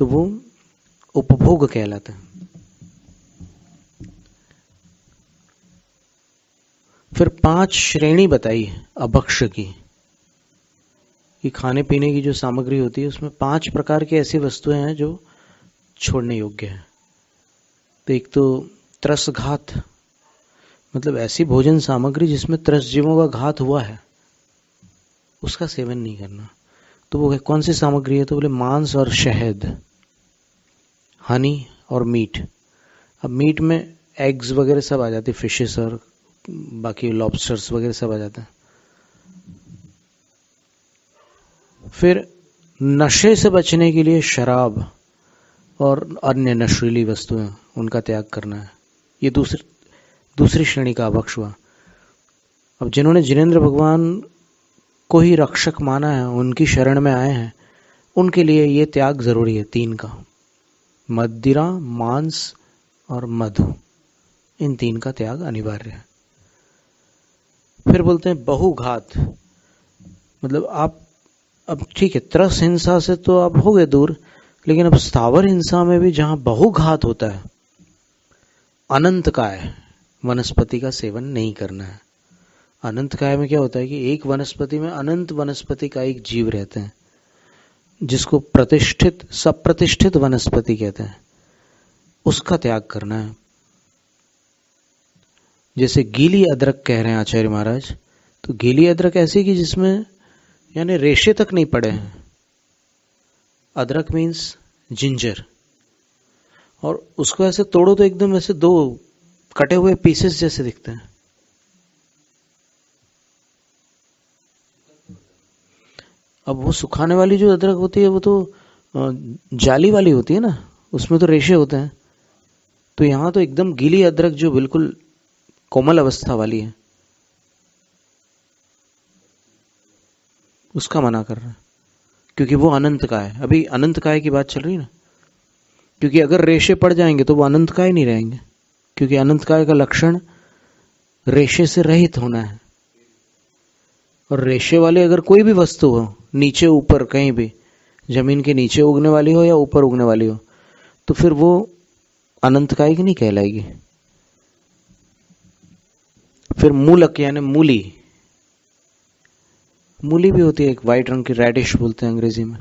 तो वो उपभोग कहलाता है। फिर 5 श्रेणी बताई अभक्ष की, कि खाने पीने की जो सामग्री होती है उसमें 5 प्रकार की ऐसी वस्तुएं हैं जो छोड़ने योग्य है। तो एक तो त्रसघात, मतलब ऐसी भोजन सामग्री जिसमें त्रस जीवों का घात हुआ है, उसका सेवन नहीं करना। तो वो कौन सी सामग्री है? तो बोले मांस और शहद, हनी और मीट। अब मीट में एग्स वगैरह सब आ जाते, फिशेस और बाकी लॉबस्टर्स वगैरह सब आ जाता है। फिर नशे से बचने के लिए शराब और अन्य नशीली वस्तुएं, उनका त्याग करना है। ये दूसरी श्रेणी का अभक्ष हुआ। अब जिन्होंने जिनेंद्र भगवान को ही रक्षक माना है, उनकी शरण में आए हैं, उनके लिए ये त्याग जरूरी है 3 का, मदिरा, मांस और मधु, इन 3 का त्याग अनिवार्य है। फिर बोलते हैं बहुघात, मतलब आप अब ठीक है, त्रस हिंसा से तो आप हो गए दूर, लेकिन अब स्थावर हिंसा में भी जहां बहुघात होता है, अनंतकाय वनस्पति का सेवन नहीं करना है। अनंतकाय में क्या होता है कि एक वनस्पति में अनंत वनस्पति का एक जीव रहते हैं, जिसको प्रतिष्ठित सप्रतिष्ठित वनस्पति कहते हैं, उसका त्याग करना है। जैसे गीली अदरक कह रहे हैं आचार्य महाराज, तो गीली अदरक ऐसी कि जिसमें यानी रेशे तक नहीं पड़े हैं। अदरक मीन्स जिंजर, और उसको ऐसे तोड़ो तो एकदम ऐसे 2 कटे हुए पीसेस जैसे दिखते हैं। अब वो सुखाने वाली जो अदरक होती है वो तो जाली वाली होती है ना, उसमें तो रेशे होते हैं। तो यहां तो एकदम गीली अदरक जो बिल्कुल कोमल अवस्था वाली है, उसका मना कर रहा है, क्योंकि वो अनंत का है। अभी अनंत काय की बात चल रही है ना, क्योंकि अगर रेशे पड़ जाएंगे तो वो अनंत काय नहीं रहेंगे, क्योंकि अनंत काय का लक्षण रेशे से रहित होना है। और रेशे वाले अगर कोई भी वस्तु हो, नीचे ऊपर कहीं भी, जमीन के नीचे उगने वाली हो या ऊपर उगने वाली हो, तो फिर वो अनंत काय की नहीं कहलाएगी। फिर मूलक यानी मूली, मूली भी होती है एक वाइट रंग की, रेडिश बोलते हैं अंग्रेजी में।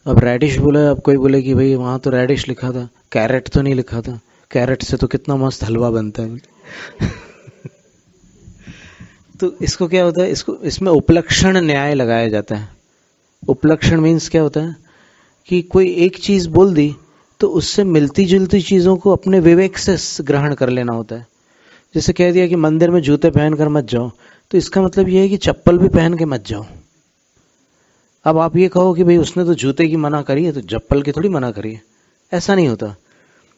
अब रेडिश बोले, अब कोई बोले कि भाई वहां तो रेडिश लिखा था, कैरेट तो नहीं लिखा था, कैरेट से तो कितना मस्त हलवा बनता है। तो इसको क्या होता है, इसको इसमें उपलक्षण न्याय लगाया जाता है। उपलक्षण मीन्स क्या होता है कि कोई एक चीज बोल दी तो उससे मिलती जुलती चीजों को अपने विवेक से ग्रहण कर लेना होता है। जैसे कह दिया कि मंदिर में जूते पहनकर मत जाओ, तो इसका मतलब यह है कि चप्पल भी पहन के मत जाओ। अब आप ये कहो कि भाई उसने तो जूते की मना करी है तो चप्पल की थोड़ी मना करी है, ऐसा नहीं होता।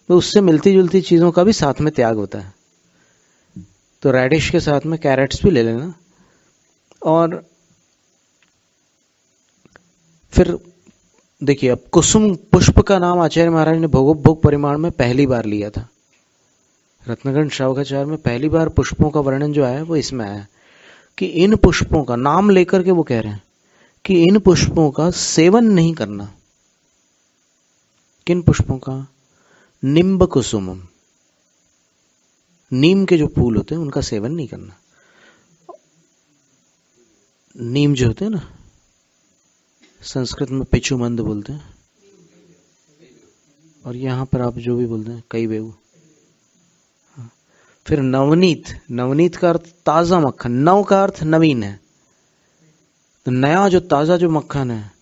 तो उससे मिलती जुलती चीजों का भी साथ में त्याग होता है। तो रेडिश के साथ में कैरेट्स भी ले लेना। और फिर देखिए, अब कुसुम पुष्प का नाम आचार्य महाराज ने भोग परिमाण में पहली बार लिया था। रत्नगण श्रावकाचार्य में पहली बार पुष्पों का वर्णन जो आया वो इसमें आया, कि इन पुष्पों का नाम लेकर के वो कह रहे हैं कि इन पुष्पों का सेवन नहीं करना। किन पुष्पों का? निम्ब कुसुमम, नीम के जो फूल होते हैं उनका सेवन नहीं करना। नीम जो होते हैं ना, संस्कृत में पिचुमंद बोलते हैं, और यहां पर आप जो भी बोलते हैं कई बेऊ। फिर नवनीत, नवनीत का अर्थ ताजा मक्खन, नव का अर्थ नवीन है, तो नया जो ताजा जो मक्खन है,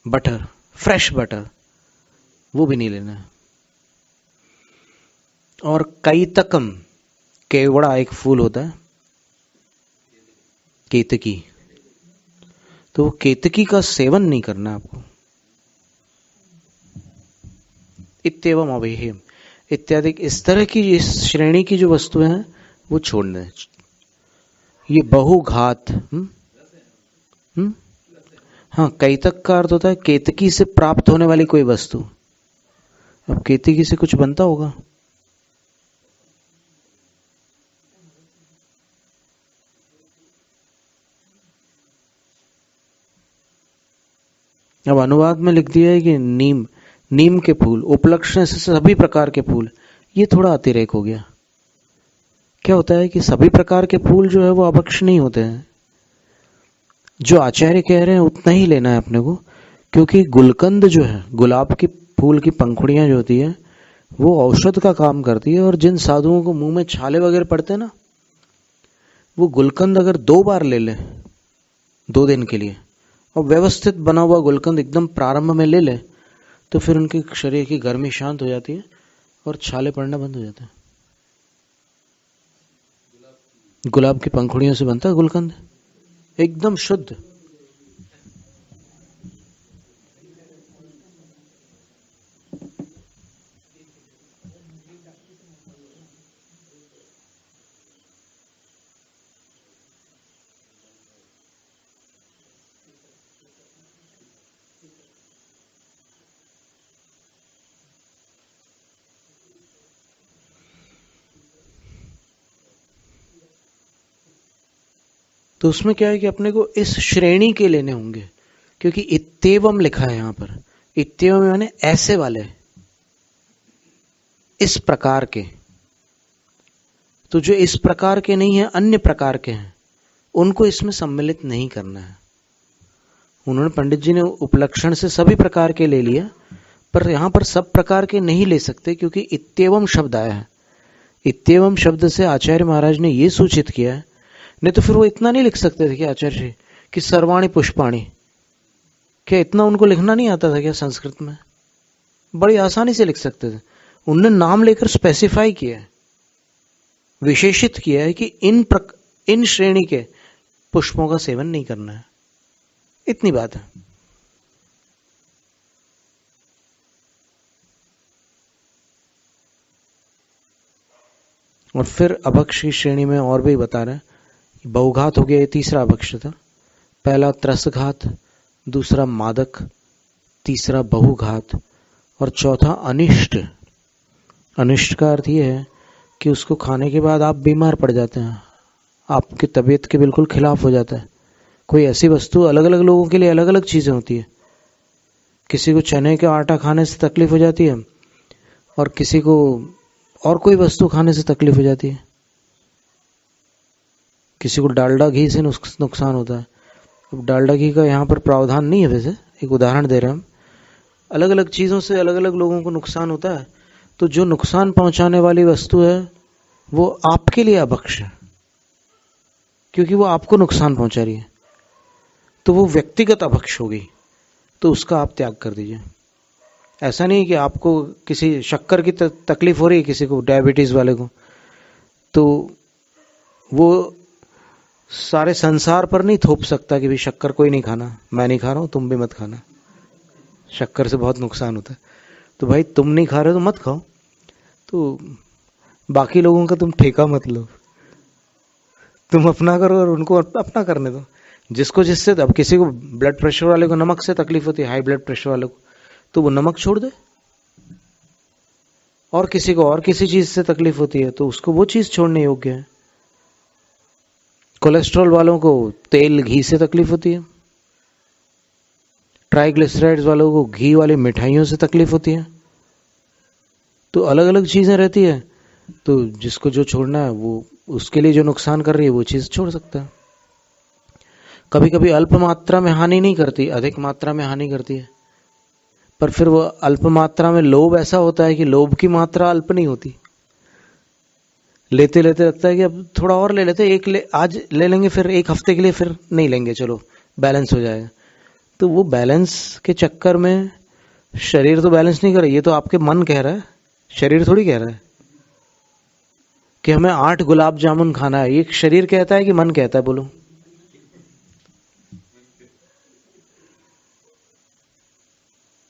बटर, फ्रेश बटर, वो भी नहीं लेना है। और कैतकम, केवड़ा एक फूल होता है, केतकी, तो वो केतकी का सेवन नहीं करना आपको। इत्येवम अवेहेम इत्यादि, इस तरह की इस श्रेणी की जो वस्तुएं हैं वो छोड़ने। ये बहुघात, हाँ, कैतक का अर्थ होता है केतकी से प्राप्त होने वाली कोई वस्तु। अब केतकी से कुछ बनता होगा, अब अनुवाद में लिख दिया है कि नीम, नीम के फूल, उपलक्षण से सभी प्रकार के फूल, ये थोड़ा अतिरेक हो गया। क्या होता है कि सभी प्रकार के फूल जो है वो अभक्ष नहीं होते हैं। जो आचार्य कह रहे हैं उतना ही लेना है अपने को, क्योंकि गुलकंद जो है, गुलाब की फूल की पंखुड़ियां जो होती है वो औषध का काम करती है। और जिन साधुओं को मुंह में छाले वगैरह पड़ते हैं ना, वो गुलकंद अगर 2 बार ले ले 2 दिन के लिए, और व्यवस्थित बना हुआ गुलकंद एकदम प्रारंभ में ले ले, तो फिर उनके शरीर की गर्मी शांत हो जाती है और छाले पड़ना बंद हो जाते हैं। गुलाब की पंखुड़ियों से बनता है गुलकंद, एकदम शुद्ध। तो उसमें क्या है कि अपने को इस श्रेणी के लेने होंगे, क्योंकि इत्येवम लिखा है यहां पर। इत्येवम यानी ऐसे वाले, इस प्रकार के। तो जो इस प्रकार के नहीं है, अन्य प्रकार के हैं, उनको इसमें सम्मिलित नहीं करना है। उन्होंने, पंडित जी ने उपलक्षण से सभी प्रकार के ले लिया, पर यहां पर सब प्रकार के नहीं ले सकते, क्योंकि इत्येवम शब्द आया है। इत्येवम शब्द से आचार्य महाराज ने यह सूचित किया है, नहीं तो फिर वो इतना नहीं लिख सकते थे कि आचार्य जी कि सर्वाणी पुष्पाणी, क्या इतना उनको लिखना नहीं आता था क्या संस्कृत में? बड़ी आसानी से लिख सकते थे। उनने नाम लेकर स्पेसिफाई किया है, विशेषित किया है कि इन श्रेणी के पुष्पों का सेवन नहीं करना है। इतनी बात है। और फिर अभक्ष की श्रेणी में और भी बता रहे हैं, बहुघात हो गया, ये तीसरा अभक्ष था। पहला त्रसघात, दूसरा मादक, तीसरा बहुघात, और चौथा अनिष्ट। अनिष्ट का अर्थ यह है कि उसको खाने के बाद आप बीमार पड़ जाते हैं, आपकी तबीयत के बिल्कुल खिलाफ हो जाता है। कोई ऐसी वस्तु, अलग अलग लोगों के लिए अलग अलग चीजें होती है। किसी को चने का आटा खाने से तकलीफ हो जाती है, और किसी को और कोई वस्तु खाने से तकलीफ हो जाती है। किसी को डालडा घी से नुकसान होता है। अब डालडा घी का यहाँ पर प्रावधान नहीं है, वैसे एक उदाहरण दे रहे हैं हम। अलग अलग चीज़ों से अलग अलग लोगों को नुकसान होता है। तो जो नुकसान पहुंचाने वाली वस्तु है वो आपके लिए अभक्ष है, क्योंकि वो आपको नुकसान पहुंचा रही है, तो वो व्यक्तिगत अभक्ष होगी, तो उसका आप त्याग कर दीजिए। ऐसा नहीं कि आपको किसी शक्कर की तकलीफ हो रही है, किसी को डायबिटीज वाले को, तो वो सारे संसार पर नहीं थोप सकता कि भाई शक्कर कोई नहीं खाना, मैं नहीं खा रहा हूं, तुम भी मत खाना, शक्कर से बहुत नुकसान होता है। तो भाई तुम नहीं खा रहे हो तो मत खाओ, तो बाकी लोगों का तुम ठेका मत लो, तुम अपना करो और उनको अपना करने दो। जिसको जिससे, अब किसी को ब्लड प्रेशर वाले को नमक से तकलीफ होती है, हाई ब्लड प्रेशर वाले को, तो वो नमक छोड़ दे। और किसी को और किसी चीज से तकलीफ होती है तो उसको वो चीज छोड़ने योग्य है। कोलेस्ट्रॉल वालों को तेल घी से तकलीफ होती है, ट्राइग्लिसराइड्स वालों को घी वाली मिठाइयों से तकलीफ होती है। तो अलग अलग चीजें रहती है, तो जिसको जो छोड़ना है वो, उसके लिए जो नुकसान कर रही है वो चीज छोड़ सकता है। कभी कभी अल्प मात्रा में हानि नहीं करती, अधिक मात्रा में हानि करती है। पर फिर वो अल्प मात्रा में लोभ ऐसा होता है कि लोभ की मात्रा अल्प नहीं होती। लेते लेते लगता है कि अब थोड़ा और ले लेते, आज ले लेंगे, फिर एक हफ्ते के लिए फिर नहीं लेंगे, चलो बैलेंस हो जाएगा। तो वो बैलेंस के चक्कर में शरीर तो बैलेंस नहीं कर रहा, ये तो आपके मन कह रहा है, शरीर थोड़ी कह रहा है कि हमें 8 गुलाब जामुन खाना है। ये शरीर कहता है कि मन कहता है? बोलो।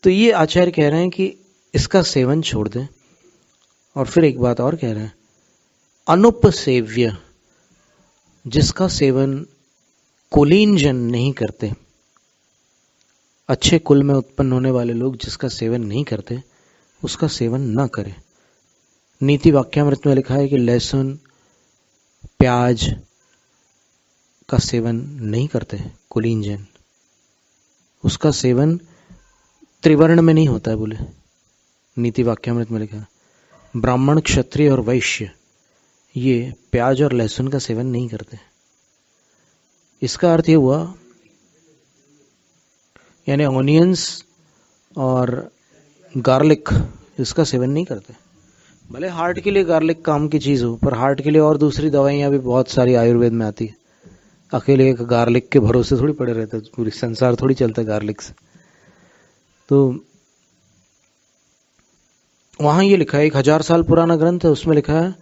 तो ये आचार्य कह रहे हैं कि इसका सेवन छोड़ दें। और फिर एक बात और कह रहे हैं, अनुपसेव्य, जिसका सेवन कुलीन जन नहीं करते, अच्छे कुल में उत्पन्न होने वाले लोग जिसका सेवन नहीं करते, उसका सेवन न करें। नीति वाक्यामृत में लिखा है कि लहसुन प्याज का सेवन नहीं करते कुलीन जन, उसका सेवन त्रिवर्ण में नहीं होता है, बोले नीति वाक्यामृत में लिखा है, ब्राह्मण क्षत्रिय और वैश्य ये प्याज और लहसुन का सेवन नहीं करते। इसका अर्थ ये हुआ, यानी ऑनियंस और गार्लिक इसका सेवन नहीं करते। भले हार्ट के लिए गार्लिक काम की चीज हो, पर हार्ट के लिए और दूसरी दवाइयां भी बहुत सारी आयुर्वेद में आती है। अकेले एक गार्लिक के भरोसे थोड़ी पड़े रहते, पूरी संसार थोड़ी चलता है गार्लिक से। तो वहां ये लिखा है, 1000 साल पुराना ग्रंथ है, उसमें लिखा है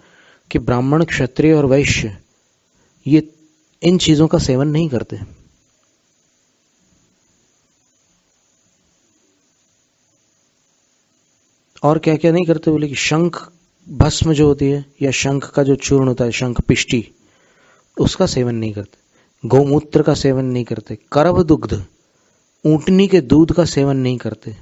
कि ब्राह्मण क्षत्रिय और वैश्य ये इन चीजों का सेवन नहीं करते। और क्या क्या नहीं करते, बोले कि शंख भस्म जो होती है, या शंख का जो चूर्ण होता है, शंख पिष्टी, उसका सेवन नहीं करते। गौमूत्र का सेवन नहीं करते। करव दुग्ध, ऊंटनी के दूध का सेवन नहीं करते।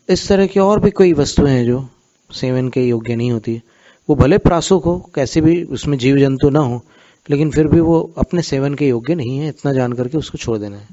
इस तरह की और भी कोई वस्तुएं हैं जो सेवन के योग्य नहीं होती। वो भले प्रासुक हो, कैसे भी उसमें जीव जंतु ना हो, लेकिन फिर भी वो अपने सेवन के योग्य नहीं है, इतना जान करके उसको छोड़ देना है।